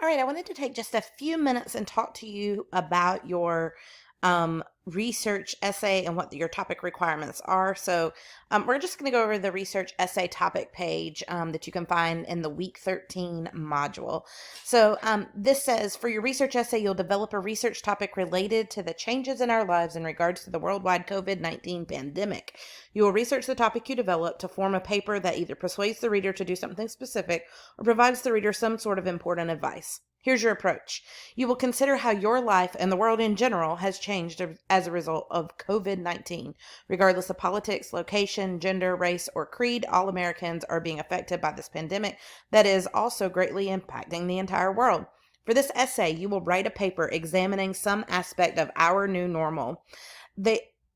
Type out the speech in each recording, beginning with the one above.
All right, I wanted to take just a few minutes and talk to you about your research essay and what your topic requirements are. We're just going to go over the research essay topic page that you can find in the week 13 module. This says for your research essay, you'll develop a research topic related to the changes in our lives in regards to the worldwide COVID-19 pandemic. You will research the topic you develop to form a paper that either persuades the reader to do something specific or provides the reader some sort of important advice. Here's your approach. You will consider how your life and the world in general has changed as a result of COVID-19. Regardless of politics, location, gender, race, or creed, all Americans are being affected by this pandemic that is also greatly impacting the entire world. For this essay, you will write a paper examining some aspect of our new normal.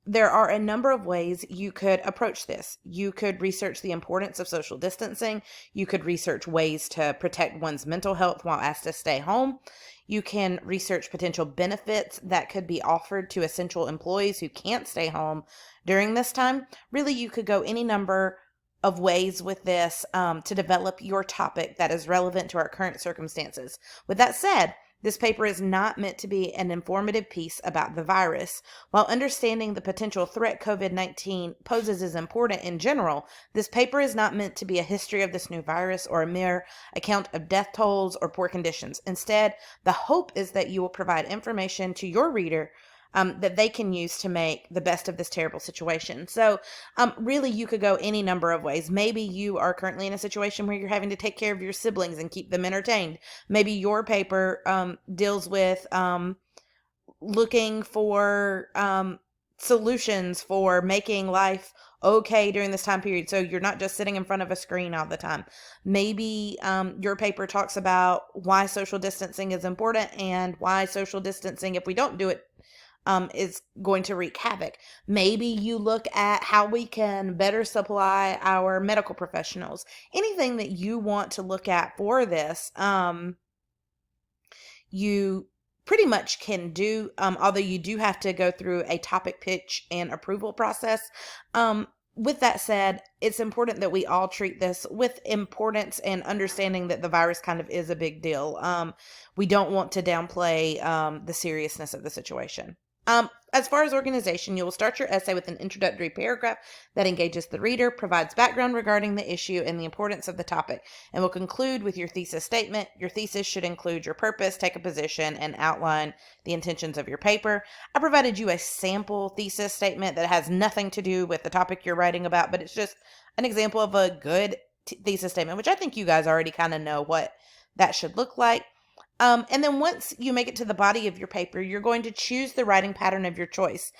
There are a number of ways you could approach this. You could research the importance of social distancing. You could research ways to protect one's mental health while asked to stay home. You can research potential benefits that could be offered to essential employees who can't stay home during this time. Really, you could go any number of ways with this to develop your topic that is relevant to our current circumstances. With that said, this paper is not meant to be an informative piece about the virus. While understanding the potential threat COVID-19 poses is important in general, this paper is not meant to be a history of this new virus or a mere account of death tolls or poor conditions. Instead, the hope is that you will provide information to your reader that they can use to make the best of this terrible situation. Really, you could go any number of ways. Maybe you are currently in a situation where you're having to take care of your siblings and keep them entertained. Maybe your paper deals with looking for solutions for making life okay during this time period. So you're not just sitting in front of a screen all the time. Maybe your paper talks about why social distancing is important and why social distancing, if we don't do it, is going to wreak havoc. Maybe you look at how we can better supply our medical professionals. Anything that you want to look at for this, you pretty much can do, although you do have to go through a topic pitch and approval process. With that said, it's important that we all treat this with importance and understanding that the virus kind of is a big deal. We don't want to downplay the seriousness of the situation. As far as organization, you will start your essay with an introductory paragraph that engages the reader, provides background regarding the issue and the importance of the topic, and will conclude with your thesis statement. Your thesis should include your purpose, take a position, and outline the intentions of your paper. I provided you a sample thesis statement that has nothing to do with the topic you're writing about, but it's just an example of a good thesis statement, which I think you guys already kind of know what that should look like. And then once you make it to the body of your paper, you're going to choose the writing pattern of your choice.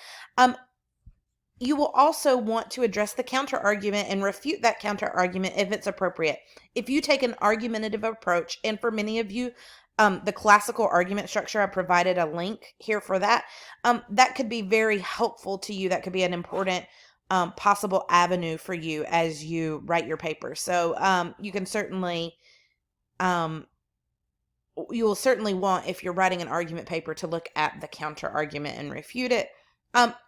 You will also want to address the counter argument and refute that counter argument if it's appropriate. If you take an argumentative approach, and for many of you, the classical argument structure, I provided a link here for that. That could be very helpful to you. That could be an important possible avenue for you as you write your paper. You can certainly you will certainly want, if you're writing an argument paper, to look at the counter argument and refute it.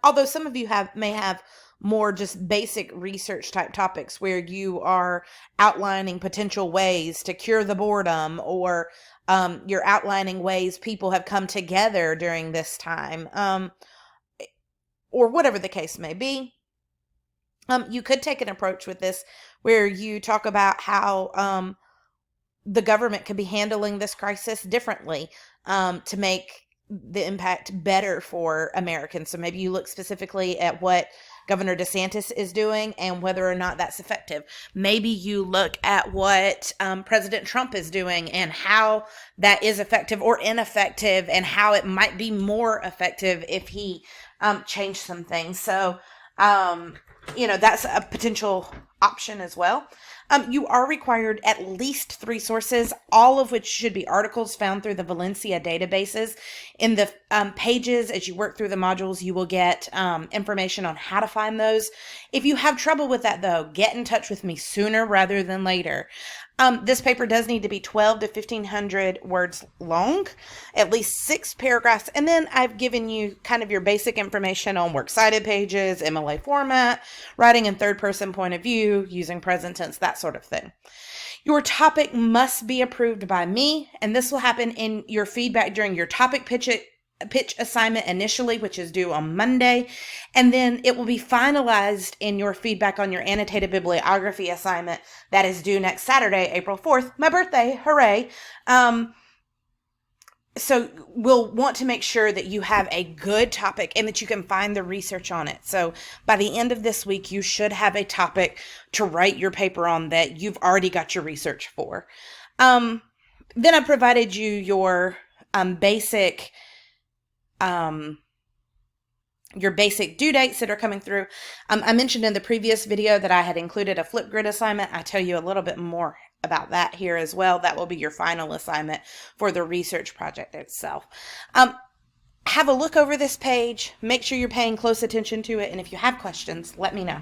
Although some of you may have more just basic research type topics where you are outlining potential ways to cure the boredom, or you're outlining ways people have come together during this time, or whatever the case may be. You could take an approach with this where you talk about how the government could be handling this crisis differently to make the impact better for Americans. So maybe you look specifically at what Governor DeSantis is doing and whether or not that's effective. Maybe you look at what President Trump is doing and how that is effective or ineffective, and how it might be more effective if he changed some things. That's a potential option as well. You are required at least 3 sources, all of which should be articles found through the Valencia databases. In the pages, as you work through the modules, you will get information on how to find those. If you have trouble with that, though, get in touch with me sooner rather than later. This paper does need to be 12 to 1500 words long, at least 6 paragraphs. And then I've given you kind of your basic information on works cited pages, MLA format, writing in third person point of view, using present tense, that sort of thing. Your topic must be approved by me, and this will happen in your feedback during your topic pitch assignment initially, which is due on Monday, and then it will be finalized in your feedback on your annotated bibliography assignment that is due next Saturday, April 4th, my birthday, hooray. So we'll want to make sure that you have a good topic and that you can find the research on it. So by the end of this week, you should have a topic to write your paper on that you've already got your research for. Then I provided you your basic due dates that are coming through. I mentioned in the previous video that I had included a Flipgrid assignment. I tell you a little bit more about that here as well. That will be your final assignment for the research project itself. Have a look over this page. Make sure you're paying close attention to it. And if you have questions, let me know.